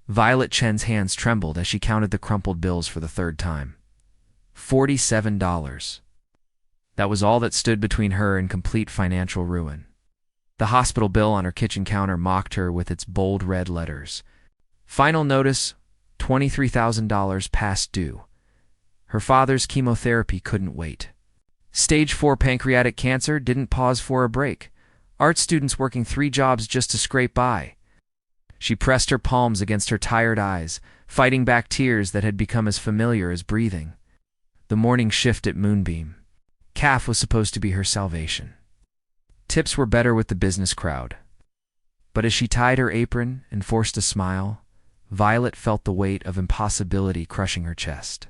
Violet Chen's hands trembled as she counted the crumpled bills for the third time. $47. That was all that stood between her and complete financial ruin. The hospital bill on her kitchen counter mocked her with its bold red letters. Final notice, $23,000 past due. Her father's chemotherapy couldn't wait. Stage 4 pancreatic cancer didn't pause for a break. Art students working 3 jobs just to scrape by. She pressed her palms against her tired eyes, fighting back tears that had become as familiar as breathing. The morning shift at Moonbeam. CAF was supposed to be her salvation. Tips were better with the business crowd. But as she tied her apron and forced a smile, Violet felt the weight of impossibility crushing her chest.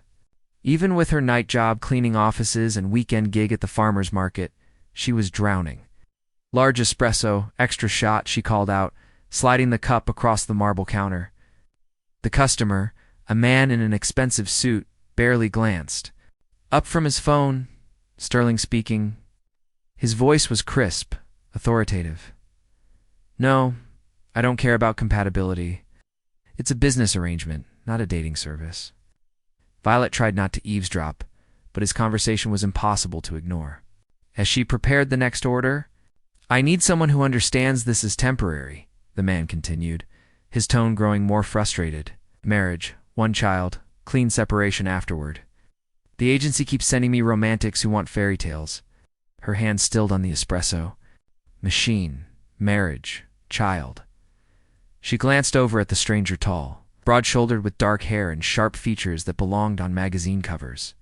Even with her night job cleaning offices and weekend gig at the farmer's market, she was drowning. Large espresso, extra shot, she called out, sliding the cup across the marble counter. The customer, a man in an expensive suit, barely glanced. Up from his phone, Sterling speaking. His voice was crisp, authoritative. No, I don't care about compatibility. It's a business arrangement, not a dating service. Violet tried not to eavesdrop, but his conversation was impossible to ignore. As she prepared the next order, I need someone who understands this is temporary, the man continued, his tone growing more frustrated. Marriage, 1 child, clean separation afterward. The agency keeps sending me romantics who want fairy tales. Her hand stilled on the espresso. Machine, marriage, child. She glanced over at the stranger tall, broad-shouldered with dark hair and sharp features that belonged on magazine covers.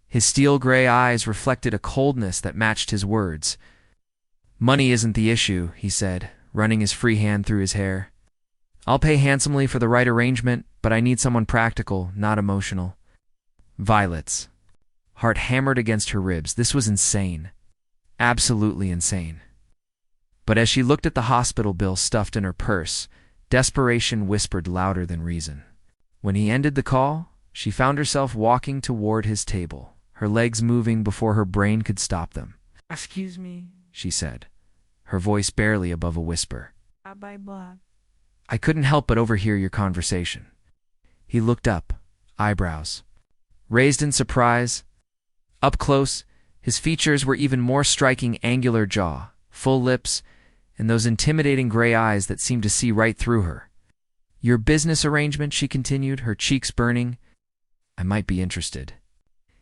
His steel-gray eyes reflected a coldness that matched his words. Money isn't the issue, he said, running his free hand through his hair. I'll pay handsomely for the right arrangement, but I need someone practical, not emotional. Violet's heart hammered against her ribs. This was insane. Absolutely insane. But as she looked at the hospital bill stuffed in her purse, desperation whispered louder than reason. When he ended the call, she found herself walking toward his table, her legs moving before her brain could stop them. Excuse me, she said, her voice barely above a whisper. Blah. I couldn't help but overhear your conversation. He looked up, eyebrows raised in surprise. Up close, his features were even more striking: angular jaw, full lips, and those intimidating gray eyes that seemed to see right through her. Your business arrangement, she continued, her cheeks burning. I might be interested.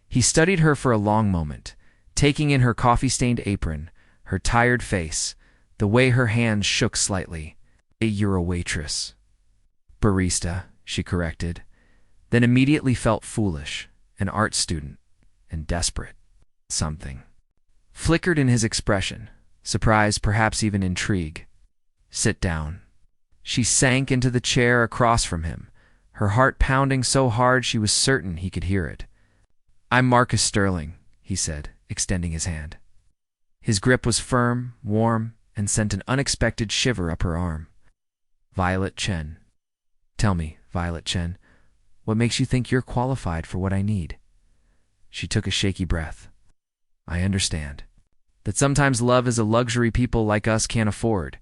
He studied her for a long moment, taking in her coffee-stained apron, her tired face, the way her hands shook slightly. You're a waitress. Barista, she corrected, then immediately felt foolish, an art student, and desperate. Something flickered in his expression, surprise, perhaps even intrigue. Sit down. She sank into the chair across from him, her heart pounding so hard she was certain he could hear it. I'm Marcus Sterling, he said, extending his hand. His grip was firm, warm, and sent an unexpected shiver up her arm. Violet Chen. Tell me, Violet Chen, what makes you think you're qualified for what I need? She took a shaky breath. I understand that sometimes love is a luxury people like us can't afford.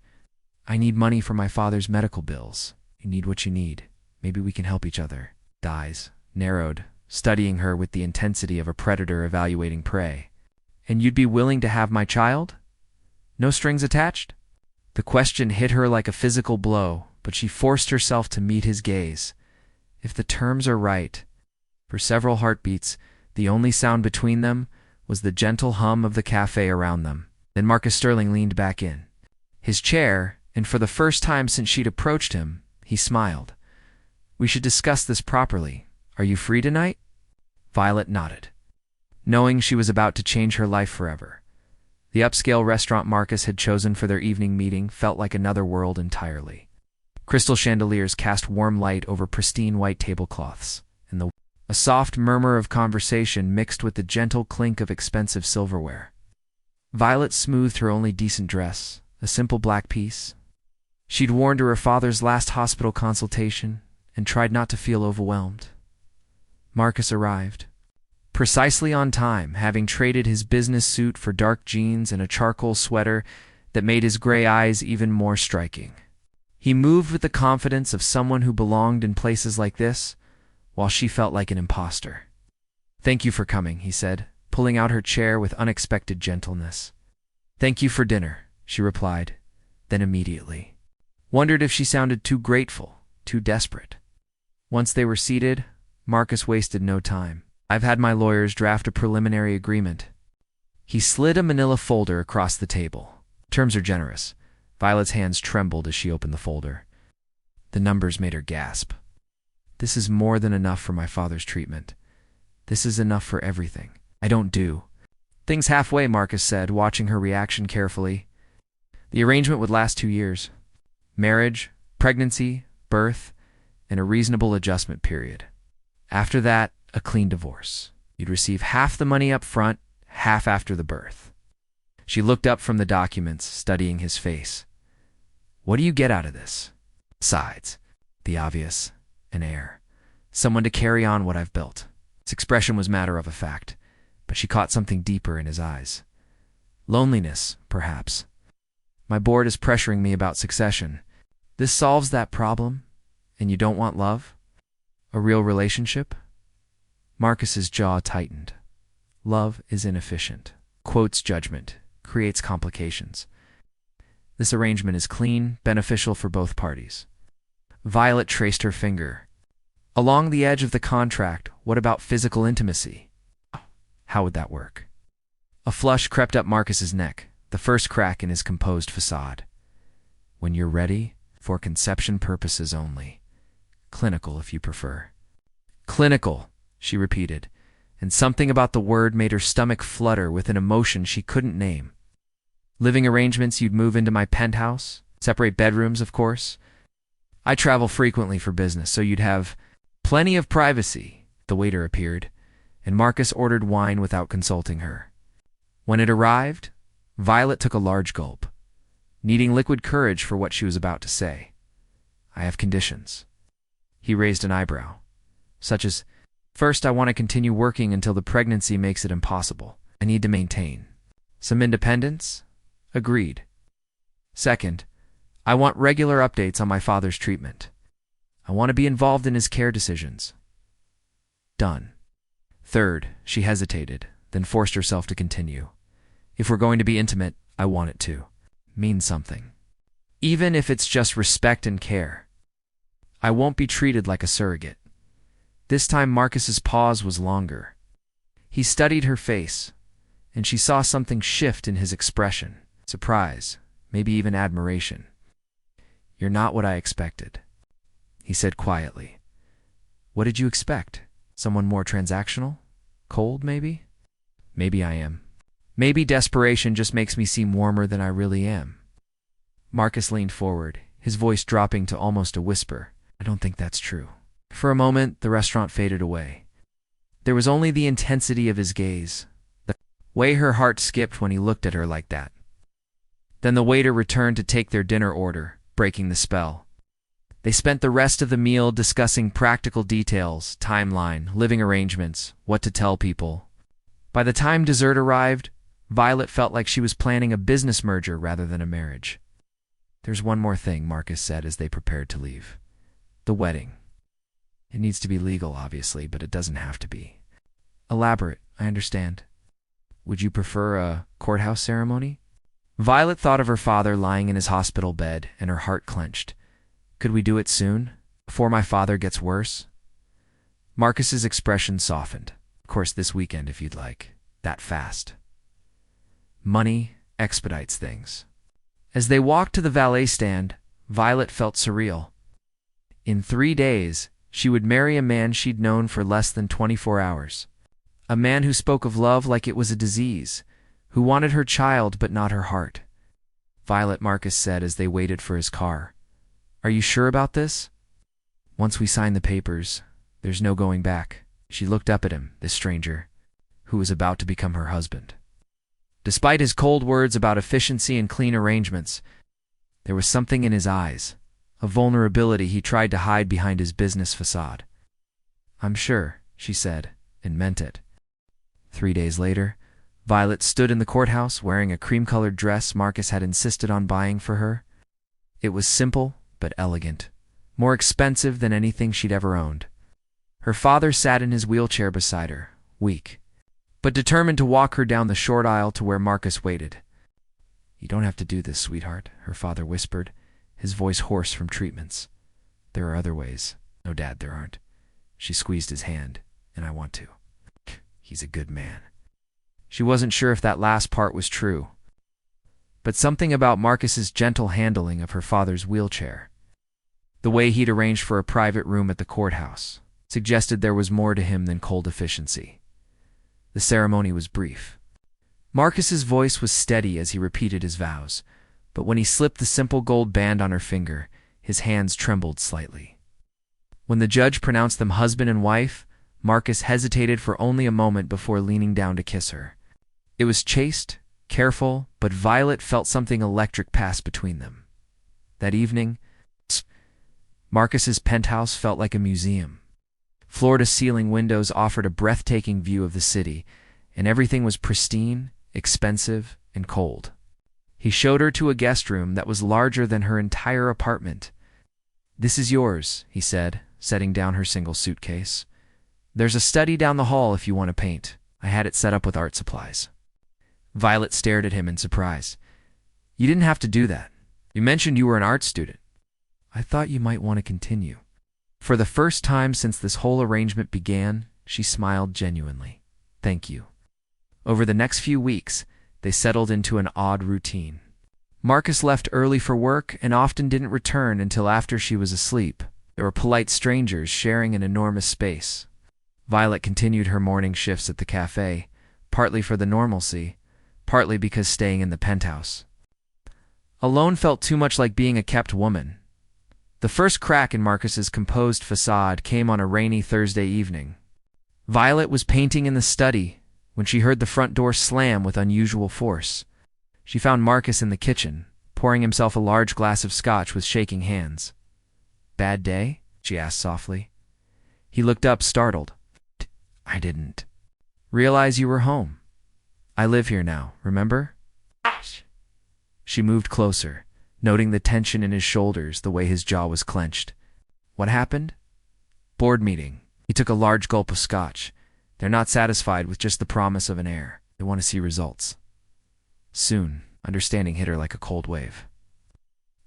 I need money for my father's medical bills. You need what you need. Maybe we can help each other. Eyes narrowed, studying her with the intensity of a predator evaluating prey. And you'd be willing to have my child? No strings attached? The question hit her like a physical blow, but she forced herself to meet his gaze. If the terms are right. For several heartbeats, the only sound between them was the gentle hum of the cafe around them. Then Marcus Sterling leaned back in his chair, and for the first time since she'd approached him, he smiled. We should discuss this properly. Are you free tonight? Violet nodded, knowing she was about to change her life forever. The upscale restaurant Marcus had chosen for their evening meeting felt like another world entirely. Crystal chandeliers cast warm light over pristine white tablecloths, and a soft murmur of conversation mixed with the gentle clink of expensive silverware. Violet smoothed her only decent dress, a simple black piece. She'd worn to her father's last hospital consultation and tried not to feel overwhelmed. Marcus arrived, precisely on time, having traded his business suit for dark jeans and a charcoal sweater that made his gray eyes even more striking. He moved with the confidence of someone who belonged in places like this, while she felt like an imposter. "Thank you for coming," he said, pulling out her chair with unexpected gentleness. "Thank you for dinner," she replied, then immediately wondered if she sounded too grateful, too desperate. Once they were seated, Marcus wasted no time. "I've had my lawyers draft a preliminary agreement." He slid a manila folder across the table. "Terms are generous." Violet's hands trembled as she opened the folder. The numbers made her gasp. "This is more than enough for my father's treatment. This is enough for everything. I don't do things halfway," Marcus said, watching her reaction carefully. "The arrangement would last 2 years. Marriage, pregnancy, birth, and a reasonable adjustment period. After that, a clean divorce. You'd receive half the money up front, half after the birth." She looked up from the documents, studying his face. "What do you get out of this?" "Besides the obvious, an heir. Someone to carry on what I've built." His expression was matter of fact, but she caught something deeper in his eyes. "Loneliness, perhaps. My board is pressuring me about succession. This solves that problem, and you don't want love? A real relationship?" Marcus's jaw tightened. "Love is inefficient. Quotes judgment, creates complications. This arrangement is clean, beneficial for both parties." Violet traced her finger. "Along the edge of the contract, what about physical intimacy? How would that work?" A flush crept up Marcus's neck, the first crack in his composed facade. "When you're ready, for conception purposes only. Clinical, if you prefer." "Clinical," she repeated, and something about the word made her stomach flutter with an emotion she couldn't name. "Living arrangements, you'd move into my penthouse? Separate bedrooms, of course. I travel frequently for business, so you'd have plenty of privacy." The waiter appeared, and Marcus ordered wine without consulting her. When it arrived, Violet took a large gulp, needing liquid courage for what she was about to say. "I have conditions." He raised an eyebrow. "Such as, first, I want to continue working until the pregnancy makes it impossible. I need to maintain some independence." "Agreed." "Second, I want regular updates on my father's treatment. I want to be involved in his care decisions." "Done." "Third," she hesitated, then forced herself to continue. "If we're going to be intimate, I want it to mean something. Even if it's just respect and care. I won't be treated like a surrogate." This time Marcus's pause was longer. He studied her face, and she saw something shift in his expression. Surprise, maybe even admiration. "You're not what I expected," he said quietly. "What did you expect? Someone more transactional? Cold, maybe?" "Maybe I am. Maybe desperation just makes me seem warmer than I really am." Marcus leaned forward, his voice dropping to almost a whisper. "I don't think that's true." For a moment, the restaurant faded away. There was only the intensity of his gaze, the way her heart skipped when he looked at her like that. Then the waiter returned to take their dinner order, breaking the spell. They spent the rest of the meal discussing practical details, timeline, living arrangements, what to tell people. By the time dessert arrived, Violet felt like she was planning a business merger rather than a marriage. "There's one more thing," Marcus said as they prepared to leave. "The wedding. It needs to be legal, obviously, but it doesn't have to be. Elaborate, I understand. Would you prefer a courthouse ceremony?" Violet thought of her father lying in his hospital bed, and her heart clenched. "Could we do it soon? Before my father gets worse?" Marcus's expression softened. "Of course, this weekend if you'd like. That fast." Money expedites things. As they walked to the valet stand, Violet felt surreal. In 3 days, she would marry a man she'd known for less than 24 hours. A man who spoke of love like it was a disease, who wanted her child but not her heart. "Violet," Marcus said as they waited for his car. "Are you sure about this?" "Once we sign the papers, there's no going back." She looked up at him, this stranger, who was about to become her husband. Despite his cold words about efficiency and clean arrangements, there was something in his eyes, a vulnerability he tried to hide behind his business facade. "I'm sure," she said, and meant it. 3 days later, Violet stood in the courthouse wearing a cream-colored dress Marcus had insisted on buying for her. It was simple, but elegant, more expensive than anything she'd ever owned. Her father sat in his wheelchair beside her, weak, but determined to walk her down the short aisle to where Marcus waited. "You don't have to do this, sweetheart," her father whispered, his voice hoarse from treatments. "There are other ways." "No, Dad, there aren't." She squeezed his hand. "And I want to. He's a good man." She wasn't sure if that last part was true, but something about Marcus's gentle handling of her father's wheelchair, the way he'd arranged for a private room at the courthouse, suggested there was more to him than cold efficiency. The ceremony was brief. Marcus's voice was steady as he repeated his vows, but when he slipped the simple gold band on her finger, his hands trembled slightly. When the judge pronounced them husband and wife, Marcus hesitated for only a moment before leaning down to kiss her. It was chaste, careful, but Violet felt something electric pass between them. That evening, Marcus's penthouse felt like a museum. Floor-to-ceiling windows offered a breathtaking view of the city, and everything was pristine, expensive, and cold. He showed her to a guest room that was larger than her entire apartment. "This is yours," he said, setting down her single suitcase. "There's a study down the hall if you want to paint. I had it set up with art supplies." Violet stared at him in surprise. "You didn't have to do that. You mentioned you were an art student. I thought you might want to continue." For the first time since this whole arrangement began, she smiled genuinely. "Thank you." Over the next few weeks, they settled into an odd routine. Marcus left early for work and often didn't return until after she was asleep. There were polite strangers sharing an enormous space. Violet continued her morning shifts at the cafe, partly for the normalcy, partly because staying in the penthouse alone felt too much like being a kept woman. The first crack in Marcus's composed facade came on a rainy Thursday evening. Violet was painting in the study when she heard the front door slam with unusual force. She found Marcus in the kitchen, pouring himself a large glass of scotch with shaking hands. "Bad day?" she asked softly. He looked up, startled. "I didn't realize you were home. I live here now, remember?" She moved closer, noting the tension in his shoulders, the way his jaw was clenched. "What happened?" "Board meeting." He took a large gulp of scotch. "They're not satisfied with just the promise of an heir. They want to see results. Soon." Understanding hit her like a cold wave.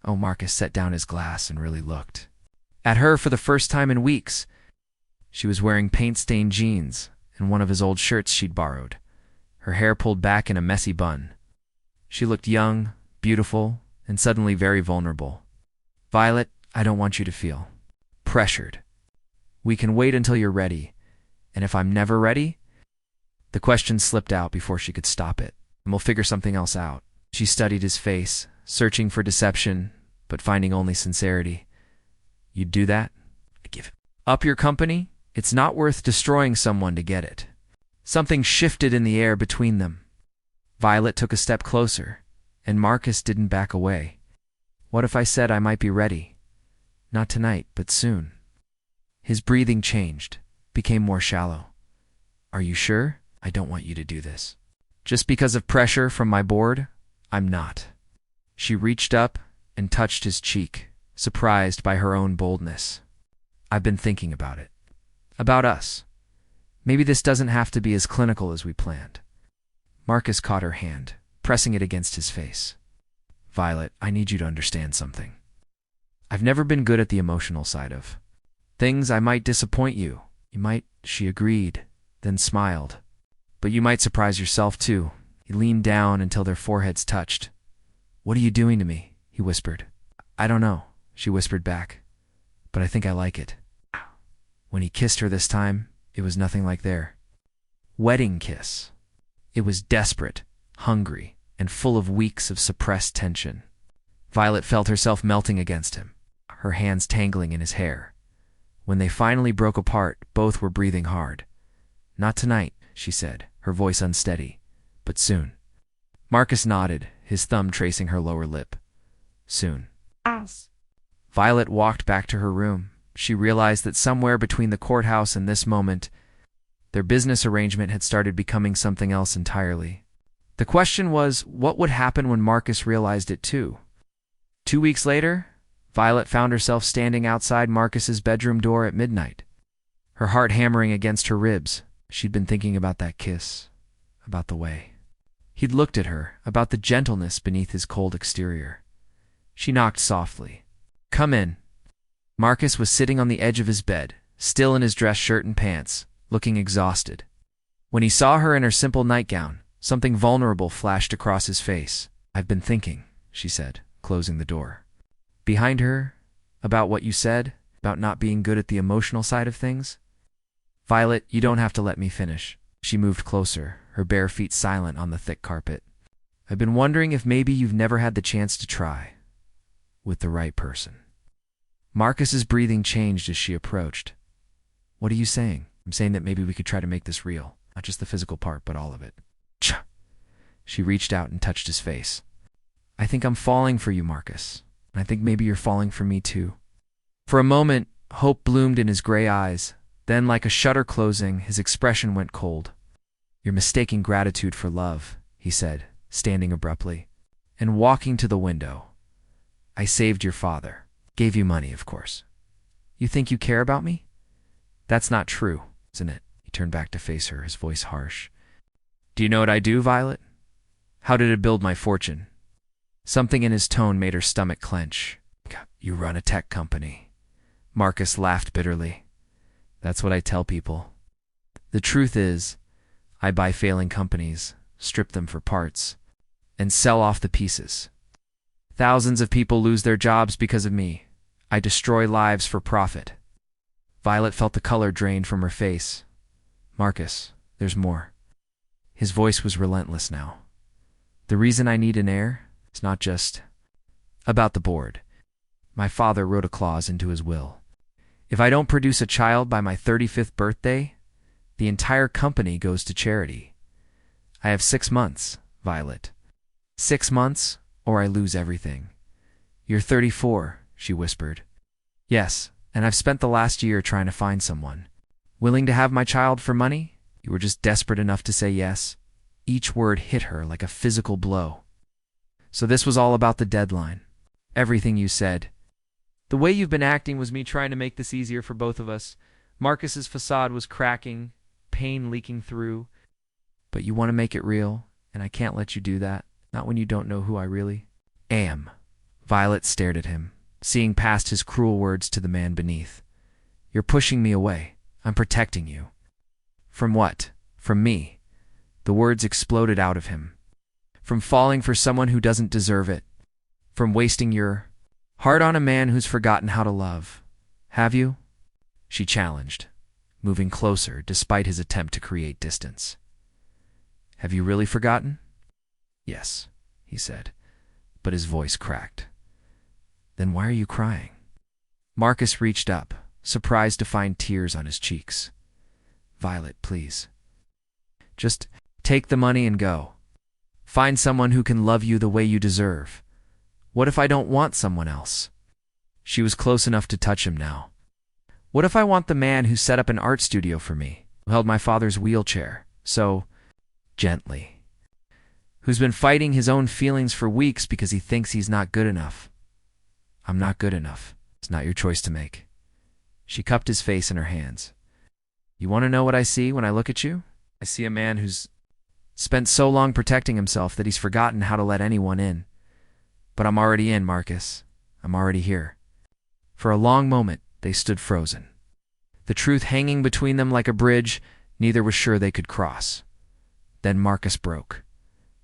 Oh, Marcus set down his glass and really looked at her for the first time in weeks. She was wearing paint-stained jeans and one of his old shirts she'd borrowed, her hair pulled back in a messy bun. She looked young, beautiful, and suddenly very vulnerable. "Violet, I don't want you to feel pressured. We can wait until you're ready. And if I'm never ready?" The question slipped out before she could stop it. "And we'll figure something else out." She studied his face, searching for deception, but finding only sincerity. "You'd do that? Give up your company? It's not worth destroying someone to get it." Something shifted in the air between them. Violet took a step closer, and Marcus didn't back away. "What if I said I might be ready? Not tonight, but soon." His breathing changed, became more shallow. "Are you sure? I don't want you to do this. Just because of pressure from my board? I'm not." She reached up and touched his cheek, surprised by her own boldness. "I've been thinking about it. About us. Maybe this doesn't have to be as clinical as we planned." Marcus caught her hand, pressing it against his face. "Violet, I need you to understand something. I've never been good at the emotional side of things. I might disappoint you. You might." She agreed, then smiled. "But you might surprise yourself too." He leaned down until their foreheads touched. "What are you doing to me?" he whispered. "I don't know," she whispered back, "but I think I like it." When he kissed her this time, it was nothing like their wedding kiss. It was desperate, hungry, and full of weeks of suppressed tension. Violet felt herself melting against him, her hands tangling in his hair. When they finally broke apart, both were breathing hard. "Not tonight," she said, her voice unsteady, "but soon." Marcus nodded, his thumb tracing her lower lip. "Soon." Violet walked back to her room. She realized that somewhere between the courthouse and this moment, their business arrangement had started becoming something else entirely. The question was, what would happen when Marcus realized it too? 2 weeks later, Violet found herself standing outside Marcus's bedroom door at midnight, her heart hammering against her ribs. She'd been thinking about that kiss, about the way he'd looked at her, about the gentleness beneath his cold exterior. She knocked softly. "Come in." Marcus was sitting on the edge of his bed, still in his dress shirt and pants, looking exhausted. When he saw her in her simple nightgown, something vulnerable flashed across his face. "I've been thinking," she said, closing the door behind her, "about what you said, about not being good at the emotional side of things." "Violet, you don't have to let me finish." She moved closer, her bare feet silent on the thick carpet. "I've been wondering if maybe you've never had the chance to try with the right person." Marcus's breathing changed as she approached. "What are you saying?" "I'm saying that maybe we could try to make this real. Not just the physical part, but all of it." Ch! She reached out and touched his face. "I think I'm falling for you, Marcus. And I think maybe you're falling for me too." For a moment, hope bloomed in his gray eyes. Then, like a shutter closing, his expression went cold. "You're mistaking gratitude for love," he said, standing abruptly and walking to the window. "I saved your father. Gave you money, of course. You think you care about me? That's not true, isn't it?" He turned back to face her, his voice harsh. "Do you know what I do, Violet? How did it build my fortune?" Something in his tone made her stomach clench. "You run a tech company." Marcus laughed bitterly. "That's what I tell people. The truth is, I buy failing companies, strip them for parts, and sell off the pieces. Thousands of people lose their jobs because of me. I destroy lives for profit." Violet felt the color drain from her face. "Marcus, there's more." His voice was relentless now. "The reason I need an heir is not just about the board. My father wrote a clause into his will. If I don't produce a child by my 35th birthday, the entire company goes to charity. I have 6 months, Violet. 6 months, or I lose everything." "You're 34, she whispered. "Yes, and I've spent the last year trying to find someone. Willing to have my child for money? You were just desperate enough to say yes." Each word hit her like a physical blow. "So this was all about the deadline. Everything you said. The way you've been acting was me trying to make this easier for both of us." Marcus's facade was cracking, pain leaking through. "But you want to make it real, and I can't let you do that. Not when you don't know who I really am." Violet stared at him, seeing past his cruel words to the man beneath. "You're pushing me away. I'm protecting you." "From what? From me?" The words exploded out of him. "From falling for someone who doesn't deserve it. From wasting your heart on a man who's forgotten how to love. Have you?" She challenged, moving closer despite his attempt to create distance. "Have you really forgotten?" "Yes," he said, but his voice cracked. "Then why are you crying?" Marcus reached up, surprised to find tears on his cheeks. "Violet, please. Just take the money and go. Find someone who can love you the way you deserve. What if I don't want someone else?" She was close enough to touch him now. "What if I want the man who set up an art studio for me, who held my father's wheelchair, so gently, who's been fighting his own feelings for weeks because he thinks he's not good enough?" "I'm not good enough. It's not your choice to make." She cupped his face in her hands. "You want to know what I see when I look at you? I see a man who's spent so long protecting himself that he's forgotten how to let anyone in. But I'm already in, Marcus. I'm already here." For a long moment, they stood frozen. The truth hanging between them like a bridge neither was sure they could cross. Then Marcus broke.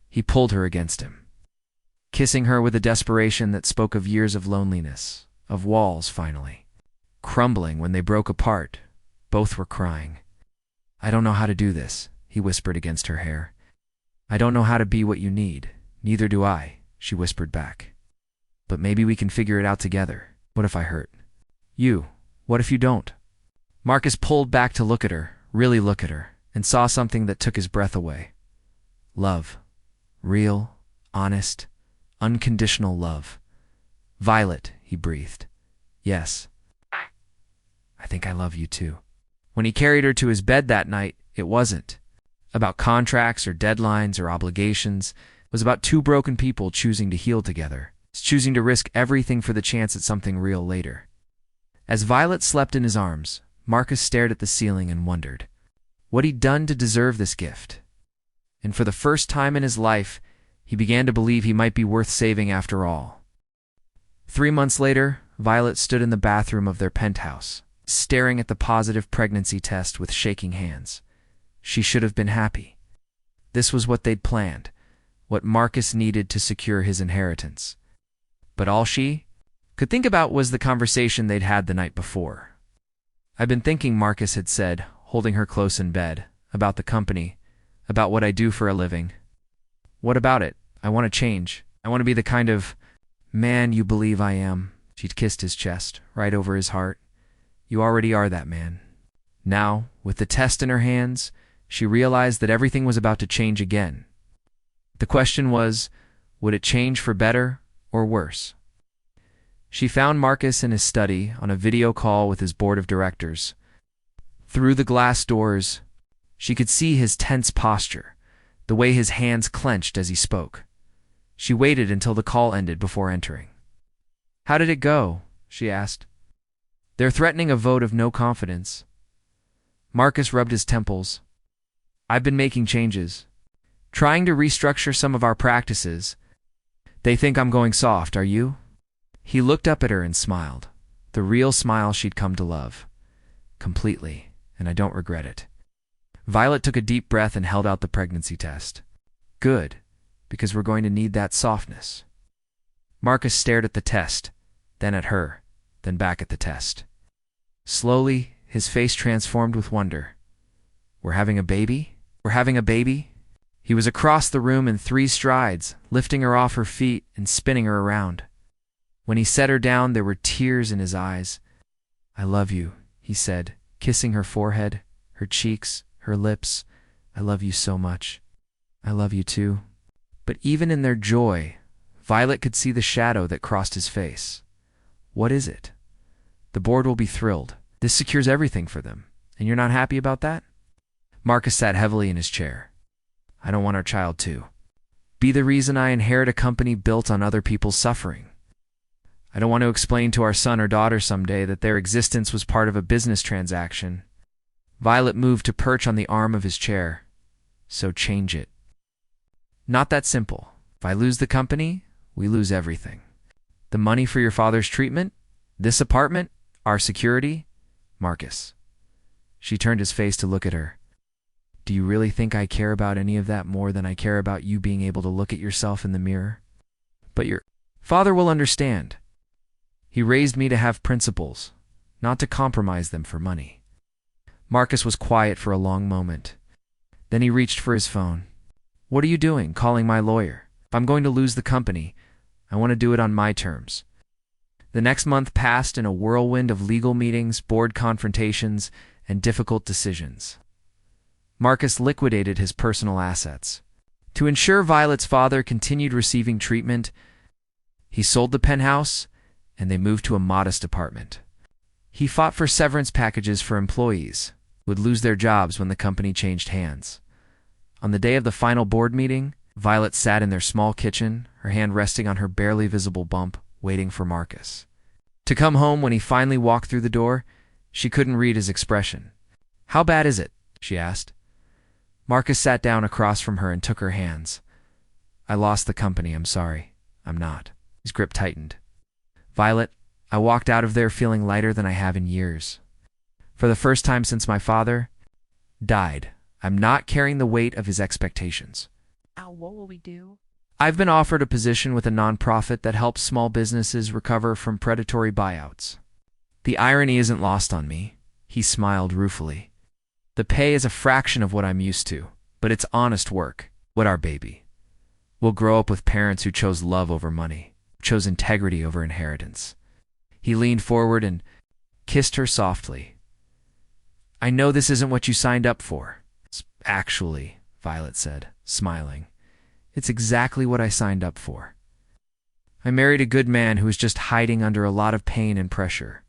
He pulled her against him, kissing her with a desperation that spoke of years of loneliness, of walls finally crumbling when they broke apart. Both were crying. "I don't know how to do this," he whispered against her hair. "I don't know how to be what you need. Neither do I," she whispered back. "But maybe we can figure it out together. What if I hurt you? What if you don't?" Marcus pulled back to look at her, really look at her, and saw something that took his breath away. Love. Real, honest, unconditional love. "Violet," he breathed. "Yes. I think I love you too." When he carried her to his bed that night, it wasn't about contracts or deadlines or obligations. It was about two broken people choosing to heal together, choosing to risk everything for the chance at something real later. As Violet slept in his arms, Marcus stared at the ceiling and wondered what he'd done to deserve this gift. And for the first time in his life, he began to believe he might be worth saving after all. 3 months later, Violet stood in the bathroom of their penthouse, staring at the positive pregnancy test with shaking hands. She should have been happy. This was what they'd planned, what Marcus needed to secure his inheritance. But all she could think about was the conversation they'd had the night before. "I've been thinking," Marcus had said, holding her close in bed, "about the company, about what I do for a living. What about it? I want to change. I want to be the kind of man you believe I am." She'd kissed his chest, right over his heart. "You already are that man." Now, with the test in her hands, she realized that everything was about to change again. The question was, would it change for better or worse? She found Marcus in his study on a video call with his board of directors. Through the glass doors, she could see his tense posture, the way his hands clenched as he spoke. She waited until the call ended before entering. "How did it go?" she asked. "They're threatening a vote of no confidence." Marcus rubbed his temples. "I've been making changes, trying to restructure some of our practices. They think I'm going soft, are you?" He looked up at her and smiled, the real smile she'd come to love. "Completely, and I don't regret it." Violet took a deep breath and held out the pregnancy test. "Good, because we're going to need that softness." Marcus stared at the test, then at her, then back at the test. Slowly, his face transformed with wonder. "We're having a baby? We're having a baby?" He was across the room in 3 strides, lifting her off her feet and spinning her around. When he set her down, there were tears in his eyes. "I love you," he said, kissing her forehead, her cheeks, her lips. "I love you so much." "I love you too." But even in their joy, Violet could see the shadow that crossed his face. "What is it?" "The board will be thrilled. This secures everything for them. And you're not happy about that?" Marcus sat heavily in his chair. "I don't want our child to be the reason I inherit a company built on other people's suffering. I don't want to explain to our son or daughter someday that their existence was part of a business transaction." Violet moved to perch on the arm of his chair. "So change it." "Not that simple. If I lose the company, we lose everything. The money for your father's treatment, this apartment, our security." "Marcus." She turned his face to look at her. "Do you really think I care about any of that more than I care about you being able to look at yourself in the mirror? But your father will understand. He raised me to have principles, not to compromise them for money." Marcus was quiet for a long moment. Then he reached for his phone. "What are you doing, calling my lawyer? If I'm going to lose the company, I want to do it on my terms." The next month passed in a whirlwind of legal meetings, board confrontations, and difficult decisions. Marcus liquidated his personal assets. To ensure Violet's father continued receiving treatment, he sold the penthouse, and they moved to a modest apartment. He fought for severance packages for employees who would lose their jobs when the company changed hands. On the day of the final board meeting, Violet sat in their small kitchen, her hand resting on her barely visible bump, waiting for Marcus to come home. When he finally walked through the door, she couldn't read his expression. "How bad is it?" she asked. Marcus sat down across from her and took her hands. "I lost the company, I'm sorry. I'm not." His grip tightened. "Violet, I walked out of there feeling lighter than I have in years. For the first time since my father died, I'm not carrying the weight of his expectations." "Ow, what will we do?" "I've been offered a position with a nonprofit that helps small businesses recover from predatory buyouts." The irony isn't lost on me. He smiled ruefully. "The pay is a fraction of what I'm used to, but it's honest work. What our baby? We'll grow up with parents who chose love over money, chose integrity over inheritance." He leaned forward and kissed her softly. "I know this isn't what you signed up for." "Actually," Violet said, smiling, "it's exactly what I signed up for. I married a good man who was just hiding under a lot of pain and pressure.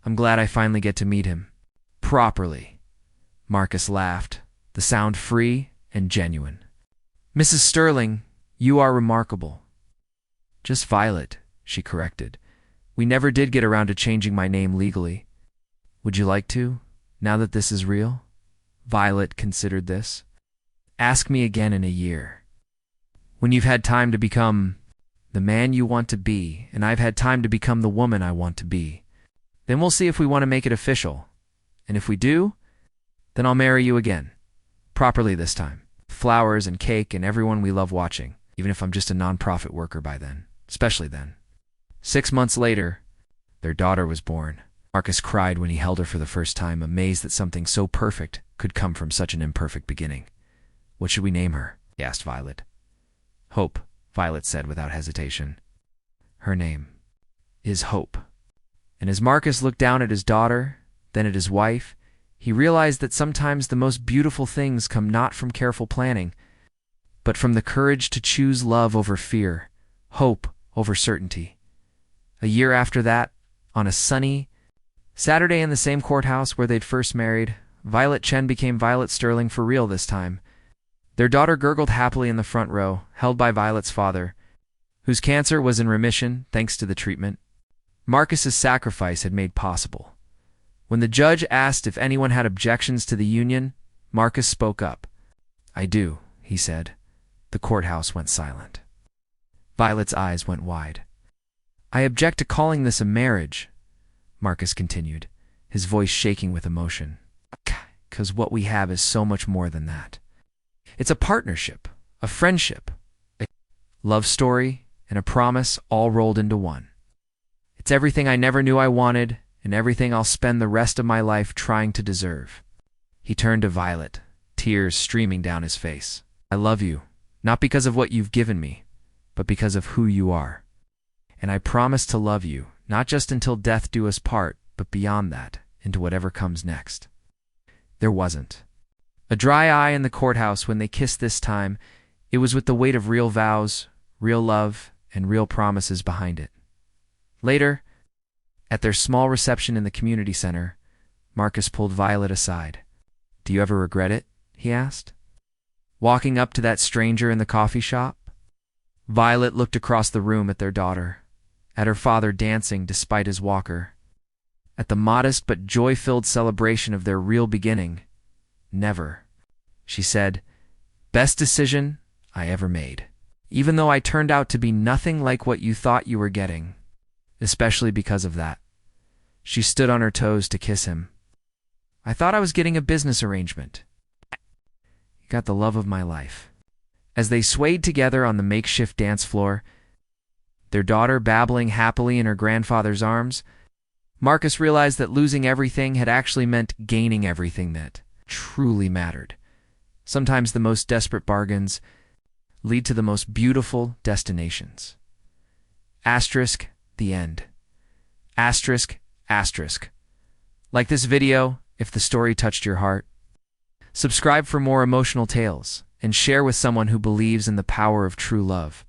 I'm glad I finally get to meet him. Properly." Marcus laughed, the sound free and genuine. "Mrs. Sterling, you are remarkable." "Just Violet," she corrected. We never did get around to changing my name legally. Would you like to, now that this is real? Violet considered this. Ask me again in a year. When you've had time to become the man you want to be, and I've had time to become the woman I want to be. Then we'll see if we want to make it official. And if we do, then I'll marry you again. Properly this time. Flowers and cake and everyone we love watching, even if I'm just a non-profit worker by then. Especially then. 6 months later, their daughter was born. Marcus cried when he held her for the first time, amazed that something so perfect could come from such an imperfect beginning. What should we name her? He asked Violet. Hope, Violet said without hesitation. Her name is Hope. And as Marcus looked down at his daughter, then at his wife, he realized that sometimes the most beautiful things come not from careful planning, but from the courage to choose love over fear, hope over certainty. A year after that, on a sunny Saturday in the same courthouse where they'd first married, Violet Chen became Violet Sterling for real this time. Their daughter gurgled happily in the front row, held by Violet's father, whose cancer was in remission thanks to the treatment Marcus's sacrifice had made possible. When the judge asked if anyone had objections to the union, Marcus spoke up. I do, he said. The courthouse went silent. Violet's eyes went wide. I object to calling this a marriage, Marcus continued, his voice shaking with emotion. 'Cause what we have is so much more than that. It's a partnership, a friendship, a love story, and a promise all rolled into one. It's everything I never knew I wanted, and everything I'll spend the rest of my life trying to deserve. He turned to Violet, tears streaming down his face. I love you, not because of what you've given me, but because of who you are. And I promise to love you, not just until death do us part, but beyond that, into whatever comes next. There wasn't a dry eye in the courthouse when they kissed this time. It was with the weight of real vows, real love, and real promises behind it. Later, at their small reception in the community center, Marcus pulled Violet aside. Do you ever regret it? He asked. Walking up to that stranger in the coffee shop? Violet looked across the room at their daughter, at her father dancing despite his walker, at the modest but joy-filled celebration of their real beginning. Never, she said. Best decision I ever made. Even though I turned out to be nothing like what you thought you were getting. Especially because of that. She stood on her toes to kiss him. I thought I was getting a business arrangement. You got the love of my life. As they swayed together on the makeshift dance floor, their daughter babbling happily in her grandfather's arms, Marcus realized that losing everything had actually meant gaining everything that truly mattered. Sometimes the most desperate bargains lead to the most beautiful destinations. Asterisk, the end. Asterisk, asterisk. Like this video, if the story touched your heart. Subscribe for more emotional tales, and share with someone who believes in the power of true love,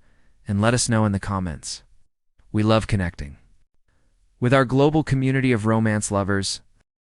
and let us know in the comments. We love connecting with our global community of romance lovers.